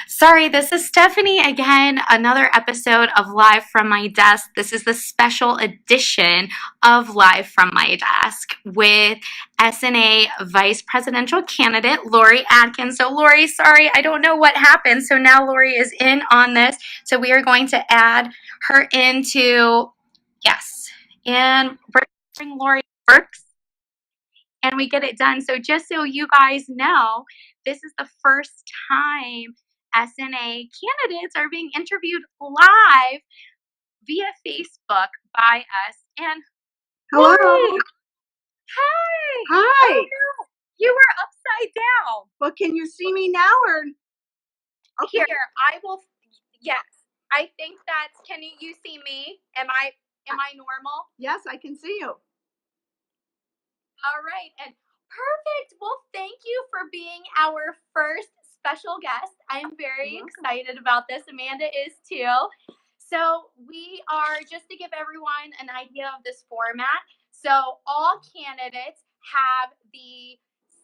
Sorry, this is Stephanie again, another episode of Live from My Desk. This is the special edition of Live from My Desk with SNA Vice Presidential candidate Lori Adkins. So, Lori, sorry, I don't know what happened. So now Lori is in on this. So we are going to add her into, yes, and bring Lori works and we get it done. So just so you guys know, this is the first time SNA candidates are being interviewed live via Facebook by us. And Hello. Lori, hi. Hi. Oh no, you were upside down. Well, can you see me now or? Okay. Here, I will. Yes, I think that's. Can you see me? Am I normal? Yes, I can see you. All right, and perfect. Well, thank you for being our first special guest. I'm very excited about this. Amanda is too. So, we are just to give everyone an idea of this format. So, all candidates have the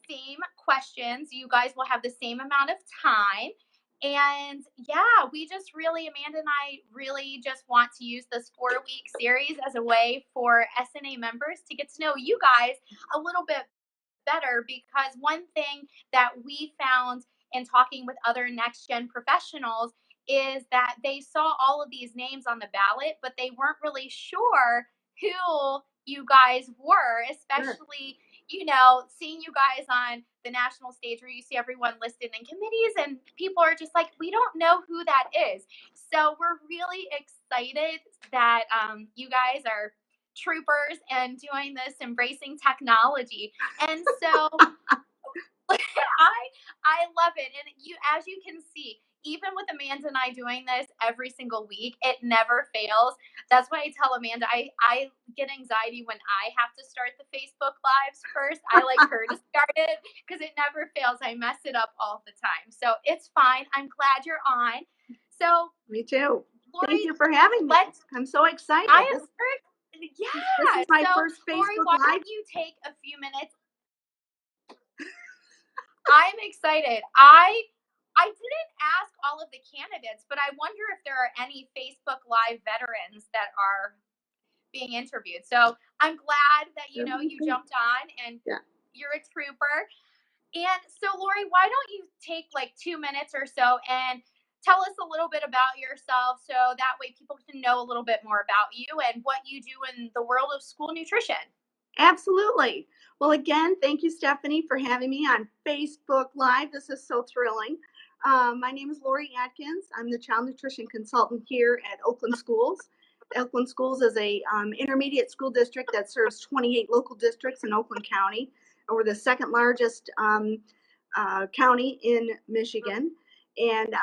same questions. You guys will have the same amount of time. And yeah, we just really, Amanda and I really just want to use this 4-week series as a way for SNA members to get to know you guys a little bit better, because one thing that we found in talking with other next gen professionals is that they saw all of these names on the ballot, but they weren't really sure who you guys were, especially, seeing you guys on the national stage where you see everyone listed in committees and people are just like, we don't know who that is. So we're really excited that you guys are troopers and doing this, embracing technology. And so I love it. And as you can see, even with Amanda and I doing this every single week, it never fails. That's why I tell Amanda I get anxiety when I have to start the Facebook lives first. I like her to start it because it never fails. I mess it up all the time. So it's fine. I'm glad you're on. So me too. Lori, thank you for having me. I'm so excited. I am yeah. This is my first Facebook Lori, why Live. don't you take a few minutes? I'm excited. I didn't ask all of the candidates, but I wonder if there are any Facebook Live veterans that are being interviewed. So I'm glad that you jumped on and you're a trooper. And so, Lori, why don't you take like 2 minutes or so and tell us a little bit about yourself so that way people can know a little bit more about you and what you do in the world of school nutrition. Absolutely. Well, again, thank you, Stephanie, for having me on Facebook Live. This is so thrilling. My name is Lori Adkins. I'm the child nutrition consultant here at Oakland Schools. Oakland Schools is a intermediate school district that serves 28 local districts in Oakland County. And we're the second largest county in Michigan. And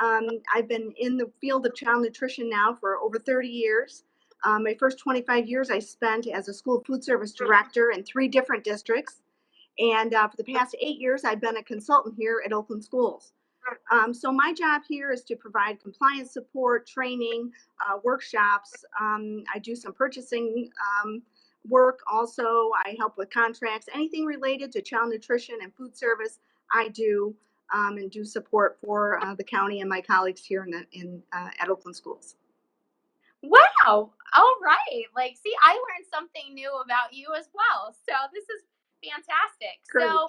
I've been in the field of child nutrition now for over 30 years. My first 25 years I spent as a school food service director in 3 different districts. And for the past 8 years, I've been a consultant here at Oakland Schools. So my job here is to provide compliance support, training, workshops. I do some purchasing work also. I help with contracts, anything related to child nutrition and food service, I do, and do support for the county and my colleagues here at Oakland Schools. Wow. All right. Like, see, I learned something new about you as well. So this is fantastic. Great. So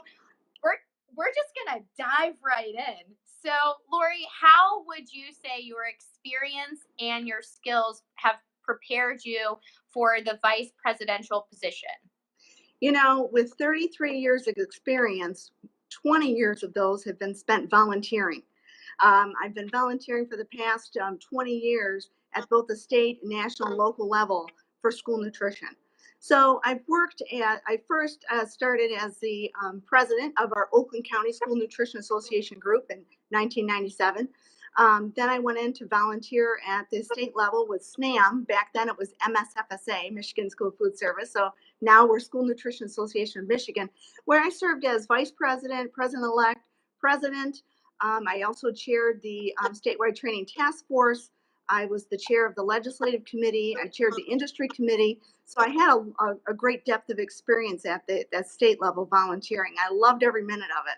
we're just gonna dive right in. So, Lori, how would you say your experience and your skills have prepared you for the vice presidential position? With 33 years of experience, 20 years of those have been spent volunteering. I've been volunteering for the past 20 years at both the state, national, and local level for school nutrition. So I first started as the president of our Oakland County School Nutrition Association group in 1997. Then I went in to volunteer at the state level with SNAM. Back then it was MSFSA, Michigan School Food Service. So now we're School Nutrition Association of Michigan, where I served as vice president, president-elect, president. I also chaired the statewide training task force. I was the chair of the legislative committee. I chaired the industry committee. So I had a great depth of experience at the state level volunteering. I loved every minute of it.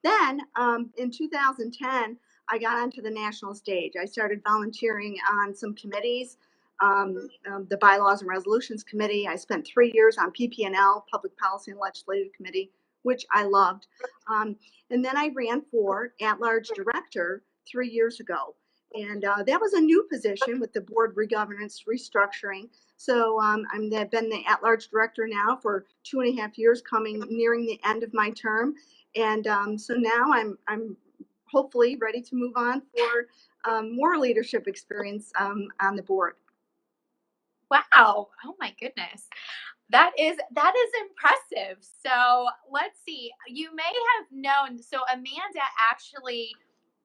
Then in 2010, I got onto the national stage. I started volunteering on some committees, the Bylaws and Resolutions Committee. I spent 3 years on PPNL, Public Policy and Legislative Committee, which I loved. And then I ran for at-large director 3 years ago. And that was a new position with the board regovernance restructuring. So I've been the at-large director now for 2.5 years, nearing the end of my term. And so now I'm hopefully ready to move on for more leadership experience on the board. Wow. Oh my goodness. That is impressive. So let's see. You may have known. So Amanda actually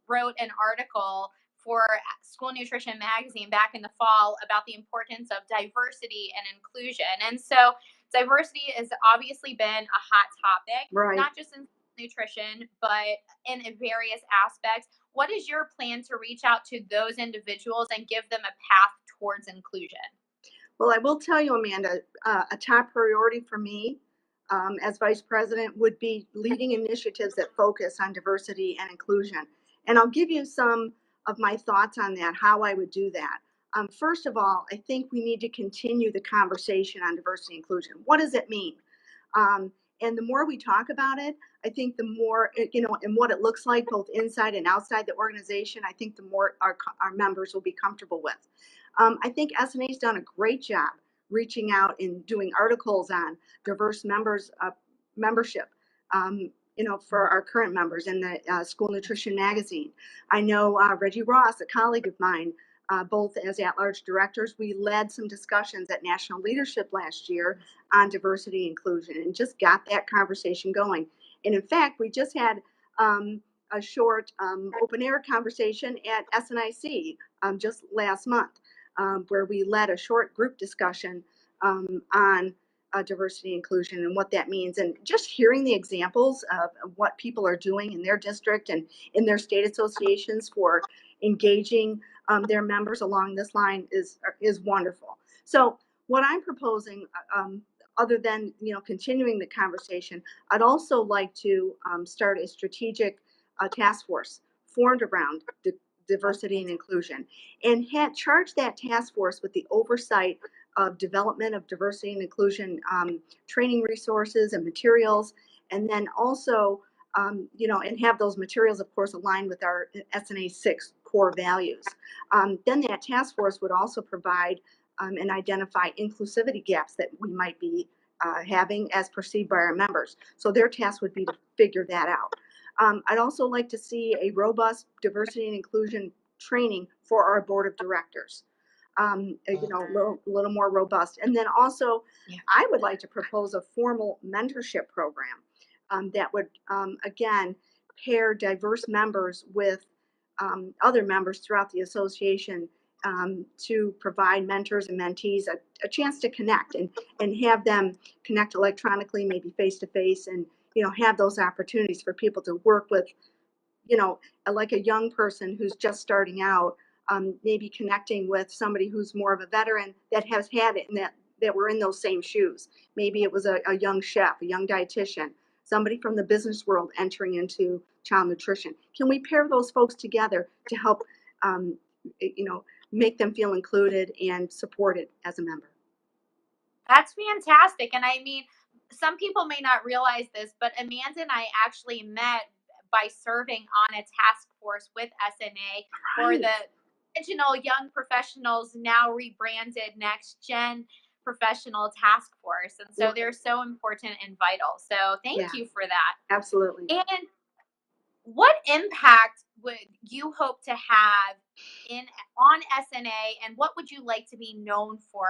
wrote an article for School Nutrition Magazine back in the fall about the importance of diversity and inclusion. And so diversity has obviously been a hot topic, Right. not just in nutrition, but in various aspects. What is your plan to reach out to those individuals and give them a path towards inclusion? Well, I will tell you, Amanda, a top priority for me as vice president would be leading initiatives that focus on diversity and inclusion. And I'll give you some of my thoughts on that, how I would do that. First of all, I think we need to continue the conversation on diversity and inclusion. What does it mean? And the more we talk about it, I think the more, and what it looks like both inside and outside the organization, I think the more our members will be comfortable with. I think SNA's done a great job reaching out and doing articles on diverse membership. For our current members in the School Nutrition Magazine. I know Reggie Ross, a colleague of mine, both as at-large directors, we led some discussions at National Leadership last year on diversity and inclusion and just got that conversation going. And in fact, we just had a short open air conversation at SNIC just last month, where we led a short group discussion on diversity inclusion and what that means, and just hearing the examples of what people are doing in their district and in their state associations for engaging their members along this line is wonderful. So what I'm proposing, other than continuing the conversation, I'd also like to start a strategic task force formed around diversity and inclusion, and charge that task force with the oversight of development of diversity and inclusion training resources and materials, and then also, and have those materials, of course, aligned with our SNA 6 core values. Then that task force would also provide and identify inclusivity gaps that we might be having as perceived by our members. So their task would be to figure that out. I'd also like to see a robust diversity and inclusion training for our board of directors. A little more robust. And then also, I would like to propose a formal mentorship program that would, again, pair diverse members with other members throughout the association to provide mentors and mentees a chance to connect and have them connect electronically, maybe face to face, and have those opportunities for people to work with, like a young person who's just starting out, maybe connecting with somebody who's more of a veteran that has had it and that were in those same shoes. Maybe it was a young chef, a young dietitian, somebody from the business world entering into child nutrition. Can we pair those folks together to help, make them feel included and supported as a member? That's fantastic. And I mean, some people may not realize this, but Amanda and I actually met by serving on a task force with SNA for the original Young Professionals, now rebranded Next Gen Professional Task Force. And so they're so important and vital. So thank you for that. Absolutely. And what impact would you hope to have on SNA, and what would you like to be known for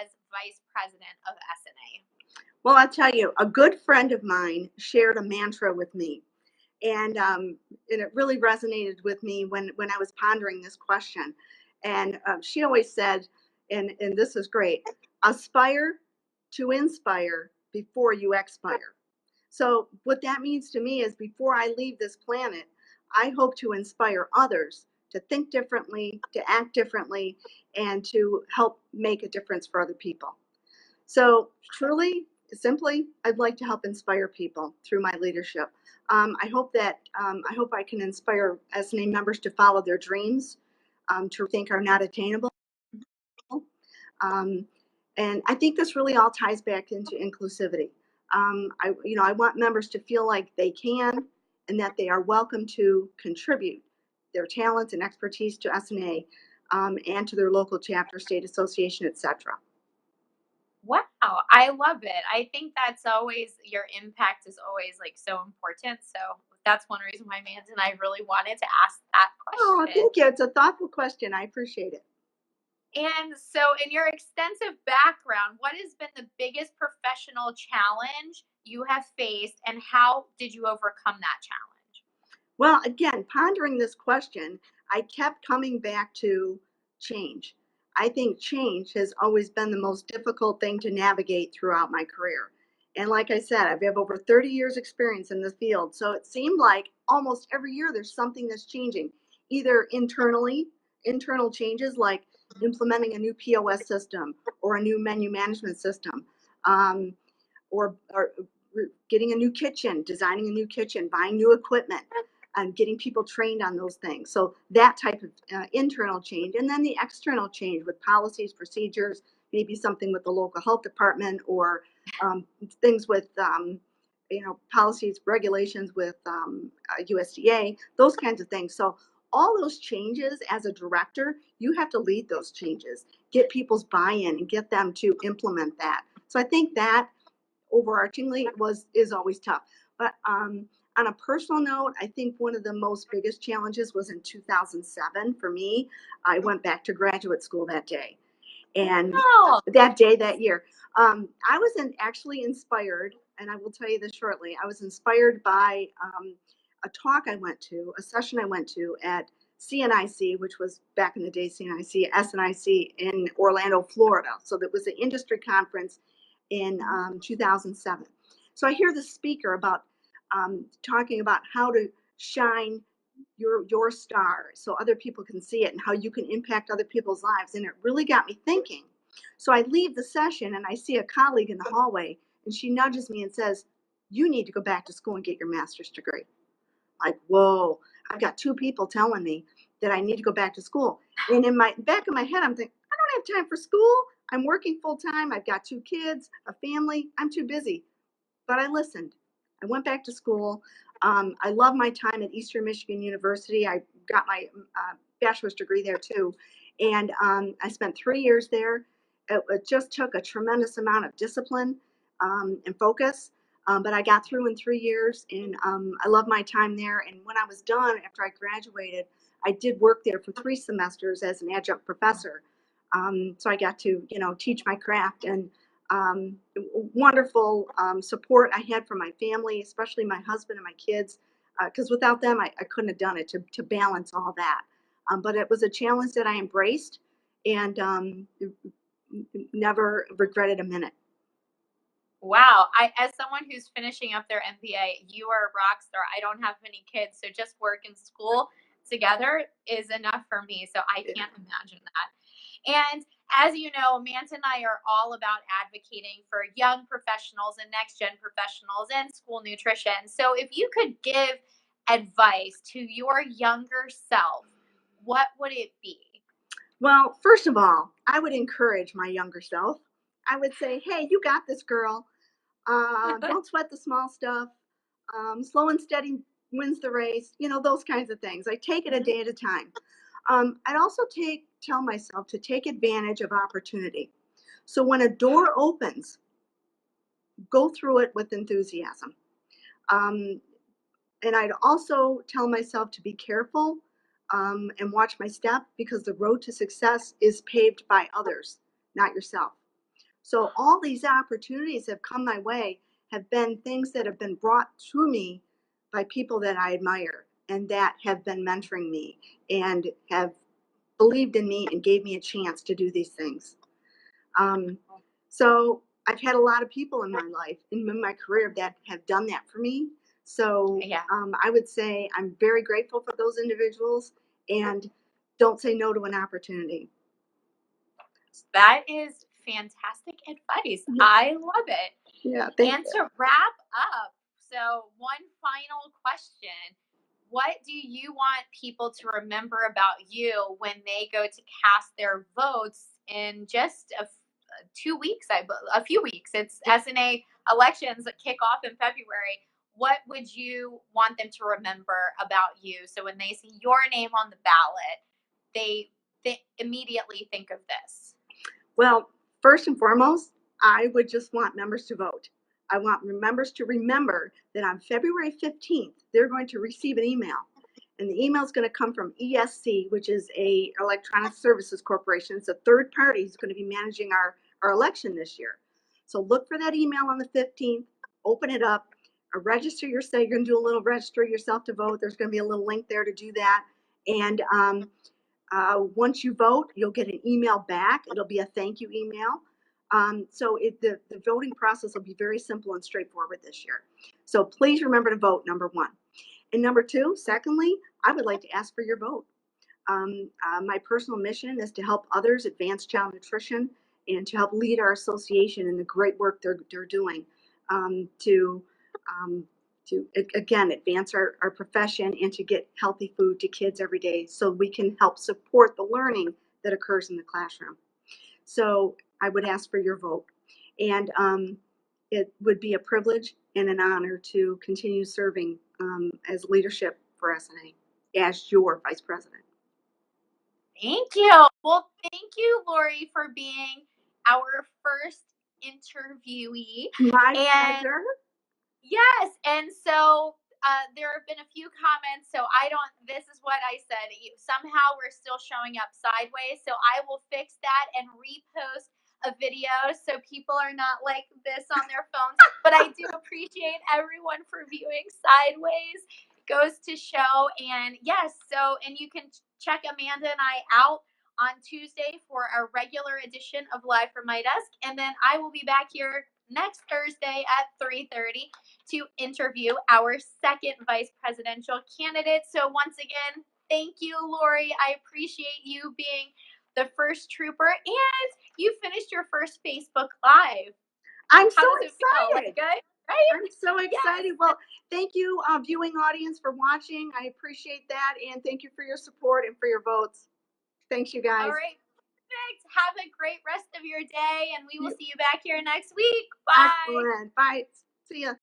as vice president of SNA? Well, I'll tell you, a good friend of mine shared a mantra with me, and it really resonated with me when I was pondering this question. And she always said, and this is great: aspire to inspire before you expire. So what that means to me is, before I leave this planet, I hope to inspire others to think differently, to act differently, and to help make a difference for other people. So truly, simply, I'd like to help inspire people through my leadership. I hope I can inspire SNA members to follow their dreams, to think are not attainable. Um, and I think this really all ties back into inclusivity. I want members to feel like they can and that they are welcome to contribute their talents and expertise to SNA, and to their local chapter, state association, etc. Wow, I love it. I think that's always your impact is always like so important. So that's one reason why Mans and I really wanted to ask that Oh, question. thank you. It's a thoughtful question. I appreciate it. And so, in your extensive background, what has been the biggest professional challenge you have faced, and how did you overcome that challenge? Well, again, pondering this question, I kept coming back to change. I think change has always been the most difficult thing to navigate throughout my career. And like I said, I've had over 30 years experience in the field. So it seemed like almost every year there's something that's changing, either internally, internal changes like implementing a new POS system or a new menu management system, um, or getting a new kitchen, designing a new kitchen, buying new equipment, and getting people trained on those things. So that type of internal change, and then the external change with policies, procedures, maybe something with the local health department, or things with policies, regulations with USDA, those kinds of things. So all those changes, as a director, you have to lead those changes, get people's buy-in, and get them to implement that. So I think that overarchingly is always tough. But on a personal note, I think one of the most biggest challenges was in 2007 for me. I went back to graduate school that day, and Oh, that year, I was actually inspired, and I will tell you this shortly. I was inspired by a talk I went to, a session I went to at CNIC, which was back in the day CNIC, SNIC in Orlando, Florida. So that was an industry conference in 2007. So I hear the speaker about talking about how to shine your star so other people can see it and how you can impact other people's lives, and it really got me thinking. So I leave the session and I see a colleague in the hallway, and she nudges me and says, "You need to go back to school and get your master's degree." Like, whoa, I've got two people telling me that I need to go back to school. And in my back of my head, I'm thinking, I don't have time for school. I'm working full time. I've got two kids, a family. I'm too busy. But I listened. I went back to school. I love my time at Eastern Michigan University. I got my bachelor's degree there too. And I spent 3 years there. It just took a tremendous amount of discipline and focus. But I got through in 3 years, and I love my time there. And when I was done, after I graduated, I did work there for 3 semesters as an adjunct professor. So I got to, teach my craft, and wonderful support I had from my family, especially my husband and my kids, because without them, I couldn't have done it to balance all that. But it was a challenge that I embraced, and never regretted a minute. wow. As someone who's finishing up their MBA, you are a rock star. I don't have many kids, so just work and school together is enough for me. So I can't imagine that. And as you know, Mant and I are all about advocating for young professionals and next gen professionals and school nutrition. So if you could give advice to your younger self, what would it be? Well, first of all, I would encourage my younger self. I would say, hey, you got this, girl. Don't sweat the small stuff. Slow and steady wins the race. Those kinds of things. I take it a day at a time. I'd also tell myself to take advantage of opportunity. So when a door opens, go through it with enthusiasm. Um, and I'd also tell myself to be careful, and watch my step, because the road to success is paved by others, not yourself. So all these opportunities have come my way, have been things that have been brought to me by people that I admire and that have been mentoring me and have believed in me and gave me a chance to do these things. Um, so I've had a lot of people in my life, in my career, that have done that for me. So Yeah. I would say I'm very grateful for those individuals, and don't say no to an opportunity. That is fantastic advice. Yeah, I love it. yeah, thank And you. to wrap up, so one final question. What do you want people to remember about you when they go to cast their votes in just 2 weeks, a few weeks? It's SNA elections that kick off in February. What would you want them to remember about you? So when they see your name on the ballot, they immediately think of this. Well, first and foremost, I would just want members to vote. I want members to remember that on February 15th, they're going to receive an email. And the email is going to come from ESC, which is a Electronic Services Corporation. It's a third party who's going to be managing our election this year. So look for that email on the 15th, open it up, register yourself. You're going to do a little register yourself to vote. There's going to be a little link there to do that. And once you vote, you'll get an email back. It'll be a thank you email. So the voting process will be very simple and straightforward this year. So please remember to vote, number one. And number two, secondly, I would like to ask for your vote. My personal mission is to help others advance child nutrition and to help lead our association in the great work they're doing to again advance our profession and to get healthy food to kids every day so we can help support the learning that occurs in the classroom. So I would ask for your vote. And it would be a privilege and an honor to continue serving as leadership for SNA as your vice president. Thank you. Well, thank you, Lori, for being our first interviewee. My pleasure. Yes, and so there have been a few comments. So this is what I said. Somehow we're still showing up sideways. So I will fix that and repost a video so people are not like this on their phones. But I do appreciate everyone for viewing sideways. Goes to show. And yes, and you can check Amanda and I out on Tuesday for a regular edition of Live from My Desk. And then I will be back here next Thursday at 3:30 to interview our second vice presidential candidate. So once again, thank you, Lori. I appreciate you being the first trooper, and you finished your first Facebook Live. I'm so excited. Good, right? I'm so excited. Yes. Well, thank you, viewing audience, for watching. I appreciate that, and thank you for your support and for your votes. Thanks, you guys. All right. Perfect. Have a great rest of your day, and we will see you back here next week. Bye. Excellent. Bye. See ya.